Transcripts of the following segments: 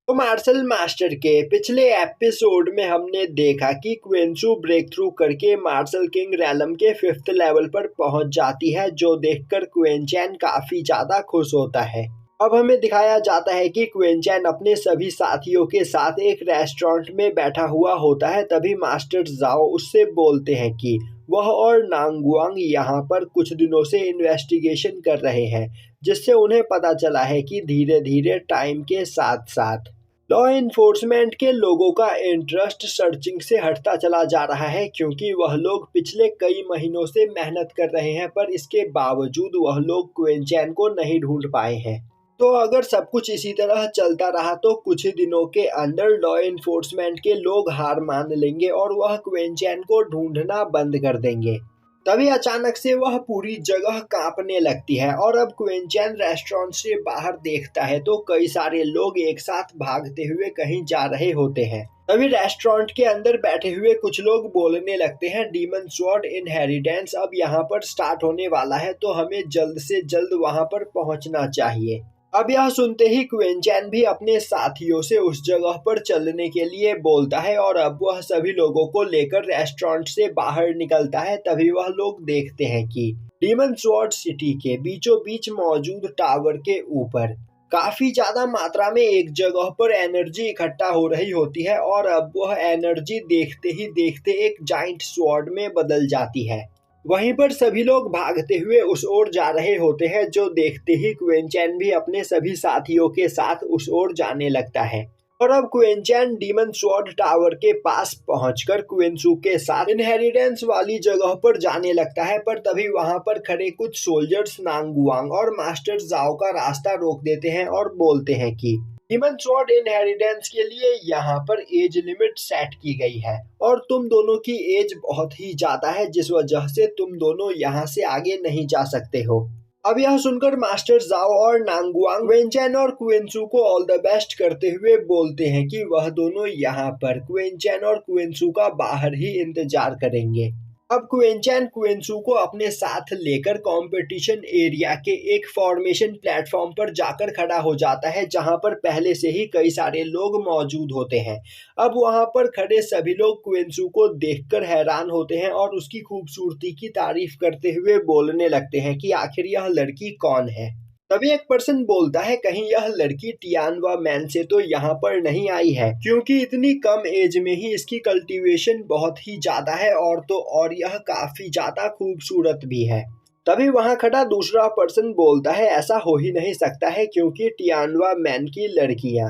तो martial master के पिछले एपिसोड में हमने देखा कि क्विंसू ब्रेक थ्रू करके मार्शल किंग रैलम के 5th लेवल पर पहुंच जाती है, जो देखकर क्विंचैन काफी ज्यादा खुश होता है। अब हमें दिखाया जाता है कि क्विंचैन अपने सभी साथियों के साथ एक रेस्टोरेंट में बैठा हुआ होता है। तभी मास्टर जाओ उससे बोलते हैं कि वह और नांगुआंग यहाँ पर कुछ दिनों से इन्वेस्टिगेशन कर रहे हैं, जिससे उन्हें पता चला है कि धीरे धीरे टाइम के साथ साथ लॉ इन्फोर्समेंट के लोगों का इंटरेस्ट सर्चिंग से हटता चला जा रहा है, क्योंकि वह लोग पिछले कई महीनों से मेहनत कर रहे हैं, पर इसके बावजूद वह लोग क्विंचैन को नहीं ढूंढ पाए हैं। तो अगर सब कुछ इसी तरह चलता रहा तो कुछ ही दिनों के अंदर लॉ इन्फोर्समेंट के लोग हार मान लेंगे और वह क्विंचैन को ढूंढना बंद कर देंगे। तभी अचानक से वह पूरी जगह कांपने लगती है और अब क्विंचैन रेस्टोरेंट से बाहर देखता है तो कई सारे लोग एक साथ भागते हुए कहीं जा रहे होते हैं। तभी रेस्टोरेंट के अंदर बैठे हुए कुछ लोग बोलने लगते हैं, डीमन स्वॉर्ड इनहेरिटेंस अब यहाँ पर स्टार्ट होने वाला है, तो हमें जल्द से जल्द वहाँ पर पहुँचना चाहिए। अब यह सुनते ही क्विंचैन भी अपने साथियों से उस जगह पर चलने के लिए बोलता है और अब वह सभी लोगों को लेकर रेस्टोरेंट से बाहर निकलता है। तभी वह लोग देखते हैं कि डीमन स्वॉर्ड सिटी के बीचों बीच मौजूद टावर के ऊपर काफी ज्यादा मात्रा में एक जगह पर एनर्जी इकट्ठा हो रही होती है और अब वह एनर्जी देखते ही देखते एक जाइंट स्वॉर्ड में बदल जाती है। वहीं पर सभी लोग भागते हुए उस ओर जा रहे होते हैं, जो देखते ही क्विंचैन भी अपने सभी साथियों के साथ उस ओर जाने लगता है। और अब क्विंचैन डीमन स्वॉर्ड टावर के पास पहुंचकर क्विंसू के साथ इनहेरिटेंस वाली जगह पर जाने लगता है, पर तभी वहां पर खड़े कुछ सोल्जर्स नांगुआंग और मास्टर जाओ का रास्ता रोक देते हैं और बोलते हैं कि डीमन स्वॉर्ड इनहेरिटेंस के लिए यहाँ पर एज लिमिट सेट की गई है और तुम दोनों की एज बहुत ही ज्यादा है, जिस वजह से तुम दोनों यहाँ से आगे नहीं जा सकते हो। अब यह सुनकर मास्टर जाओ और नांगुआंग क्विंचैन और क्विंसू को ऑल द बेस्ट करते हुए बोलते हैं कि वह दोनों यहाँ पर क्विंचैन और क्विंसू का बाहर ही इंतजार करेंगे। अब क्विंचैन क्विंसू को अपने साथ लेकर कंपटीशन एरिया के एक फॉर्मेशन प्लेटफॉर्म पर जाकर खड़ा हो जाता है, जहां पर पहले से ही कई सारे लोग मौजूद होते हैं। अब वहां पर खड़े सभी लोग क्विंसू को देखकर हैरान होते हैं और उसकी खूबसूरती की तारीफ करते हुए बोलने लगते हैं कि आखिर यह लड़की कौन है। तभी एक पर्सन बोलता है, कहीं यह लड़की टियानवा मैन से तो यहाँ पर नहीं आई है, क्योंकि इतनी कम एज में ही इसकी कल्टीवेशन बहुत ही ज्यादा है और यह काफी ज्यादा खूबसूरत भी है। तभी वहां खड़ा दूसरा पर्सन बोलता है, ऐसा हो ही नहीं सकता है, क्योंकि टियानवा मैन की लड़कियां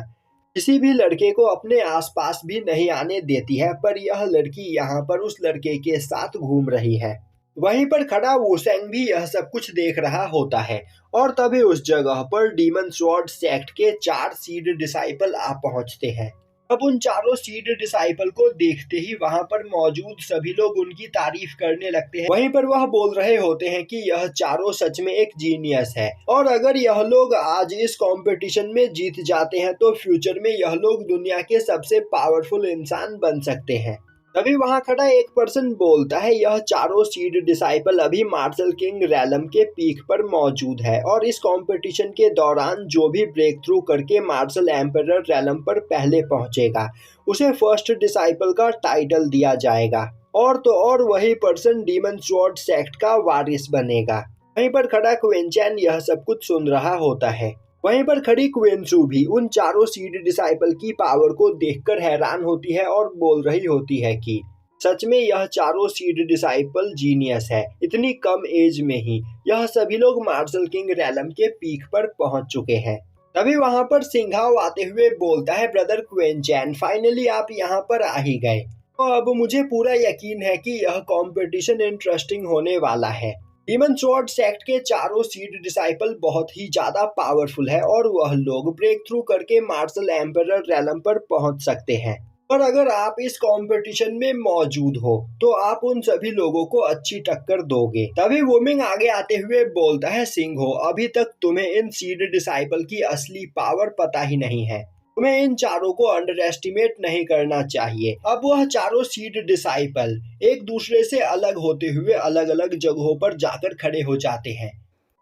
किसी भी लड़के को अपने आसपास भी नहीं आने देती है, पर यह लड़की यहाँ पर उस लड़के के साथ घूम रही है। वहीं पर खड़ा वुसेंग भी यह सब कुछ देख रहा होता है और तभी उस जगह पर डीमन स्वॉर्ड सेक्ट के 4 सीड डिसाइपल आ पहुंचते हैं। अब उन चारों सीड डिसाइपल को देखते ही वहां पर मौजूद सभी लोग उनकी तारीफ करने लगते हैं। वहीं पर वह बोल रहे होते हैं कि यह चारों सच में एक जीनियस है और अगर यह लोग आज इस कंपटीशन में जीत जाते हैं तो फ्यूचर में यह लोग दुनिया के सबसे पावरफुल इंसान बन सकते हैं। तभी वहां खड़ा एक पर्सन बोलता है, यह चारों सीड डिसाइपल अभी मार्शल किंग रैलम के पीक पर मौजूद है और इस कंपटीशन के दौरान जो भी ब्रेक थ्रू करके मार्शल एम्परर रैलम पर पहले पहुंचेगा उसे फर्स्ट डिसाइपल का टाइटल दिया जाएगा और तो और वही पर्सन डीमन स्वॉर्ड सेक्ट का वारिस बनेगा। वहीं पर खड़ा क्विंचैन यह सब कुछ सुन रहा होता है। वहीं पर खड़ी क्विंसू भी उन चारों सीड डिसाइपल की पावर को देखकर हैरान होती है और बोल रही होती है कि सच में यह चारों सीड डिसाइपल जीनियस है। इतनी कम एज में ही यह सभी लोग मार्शल किंग रैलम के पीक पर पहुंच चुके हैं। तभी वहां पर सिंघाव आते हुए बोलता है, ब्रदर क्विंचैन, फाइनली आप यहाँ पर आ ही गए। तो अब मुझे पूरा यकीन है कि यह कंपटीशन इंटरेस्टिंग होने वाला है। डीमन स्वॉर्ड सेक्ट के चारों सीड डिसाइपल बहुत ही ज्यादा पावरफुल है और वह लोग ब्रेक थ्रू करके मार्शल एम्परर रैलम पर पहुंच सकते हैं। और अगर आप इस कंपटीशन में मौजूद हो तो आप उन सभी लोगों को अच्छी टक्कर दोगे। तभी वुमिंग आगे आते हुए बोलता है, सिंघो, अभी तक तुम्हें इन सीड डिसाइपल की असली पावर पता ही नहीं है। तुम्हें इन चारों को अंडर एस्टिमेट नहीं करना चाहिए। अब वह चारों सीड डिसाइपल एक दूसरे से अलग होते हुए अलग अलग जगहों पर जाकर खड़े हो जाते हैं।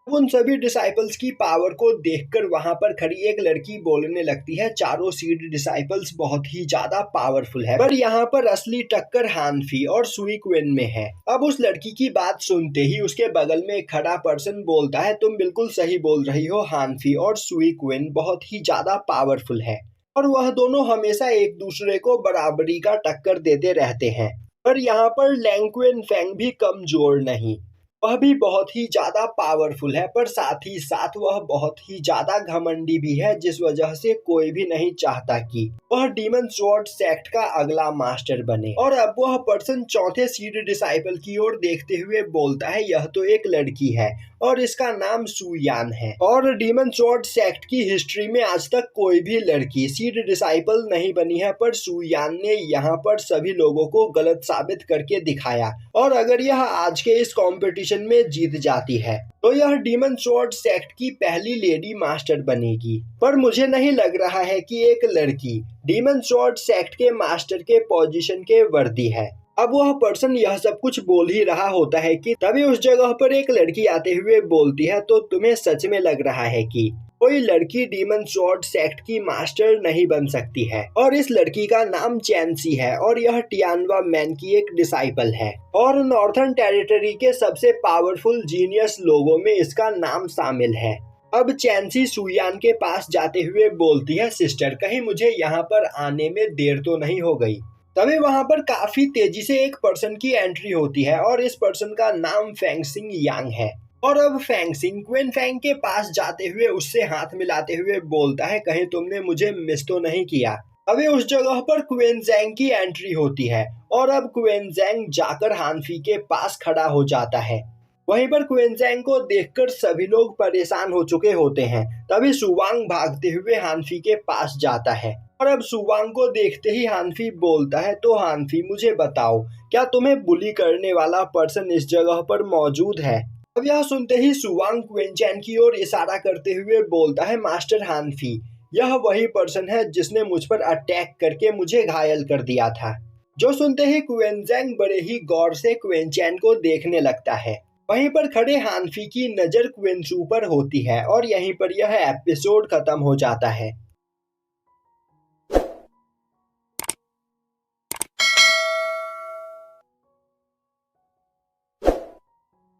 उन सभी डिसाइपल्स की पावर को देखकर वहां पर खड़ी एक लड़की बोलने लगती है, चारों सीड डिसाइपल्स बहुत ही ज्यादा पावरफुल है, पर यहाँ पर असली टक्कर हानफी और सुई क्विन में है। अब उस लड़की की बात सुनते ही उसके बगल में एक खड़ा पर्सन बोलता है, तुम बिल्कुल सही बोल रही हो, हानफी और सुई क्विन बहुत ही ज्यादा पावरफुल है और वह दोनों हमेशा एक दूसरे को बराबरी का टक्कर देते रहते हैं। पर यहाँ पर लैंग फेंग भी कमजोर नहीं, वह भी बहुत ही ज्यादा पावरफुल है, पर साथ ही साथ वह बहुत ही ज्यादा घमंडी भी है, जिस वजह से कोई भी नहीं चाहता कि वह डीमन स्वॉर्ड सेक्ट का अगला मास्टर बने। और अब वह पर्सन चौथे सीड डिसाइपल की ओर देखते हुए बोलता है, यह तो एक लड़की है और इसका नाम सुयान है और डीमन स्वॉर्ड सेक्ट की हिस्ट्री में आज तक कोई भी लड़की सीड डिसाइपल नहीं बनी है, पर सुयान ने यहाँ पर सभी लोगों को गलत साबित करके दिखाया और अगर यह आज के इस कंपटीशन में जीत जाती है तो यह डीमन स्वॉर्ड सेक्ट की पहली लेडी मास्टर बनेगी। पर मुझे नहीं लग रहा है कि एक लड़की डीमन स्वॉर्ड सेक्ट के मास्टर के पोजीशन के वर्दी है। अब वह पर्सन यह सब कुछ बोल ही रहा होता है कि तभी उस जगह पर एक लड़की आते हुए बोलती है, तो तुम्हें सच में लग रहा है कि कोई लड़की डीमन स्वॉर्ड सेक्ट की मास्टर नहीं बन सकती है? और इस लड़की का नाम चैंसी है और यह टियानवा मैन की एक डिसाइपल है और नॉर्थर्न टेरिटरी के सबसे पावरफुल जीनियस लोगों में इसका नाम शामिल है। अब चैंसी सुयान के पास जाते हुए बोलती है, सिस्टर कहीं मुझे यहाँ पर आने में देर तो नहीं हो गई? तभी वहां पर काफी तेजी से एक पर्सन की एंट्री होती है और इस पर्सन का नाम फेंगसिंग यांग है। और अब फेंगसिंग क्विन फेंग के पास जाते हुए उससे हाथ मिलाते हुए बोलता है, कहीं तुमने मुझे मिस तो नहीं किया? अभी उस जगह पर क्विन जैंग की एंट्री होती है और अब क्विन जैंग जाकर हानफी के पास खड़ा हो जाता है। वहीं पर क्विन जैंग को देखकर सभी लोग परेशान हो चुके होते हैं। तभी सुवांग भागते हुए हानफी के पास जाता है और अब सुवांग को देखते ही हानफी बोलता है, तो हानफी मुझे बताओ, क्या तुम्हें बुली करने वाला पर्सन इस जगह पर मौजूद है? अब यह सुनते ही सुवांग क्विनचैन की ओर इशारा करते हुए बोलता है, मास्टर हानफी, यह वही पर्सन है जिसने मुझ पर अटैक करके मुझे घायल कर दिया था। जो सुनते ही क्विनजैंग बड़े ही गौर से क्विनचैन को देखने लगता है। वहीं पर खड़े हानफी की नजर क्विनसू पर होती है और यहीं पर यह एपिसोड खत्म हो जाता है।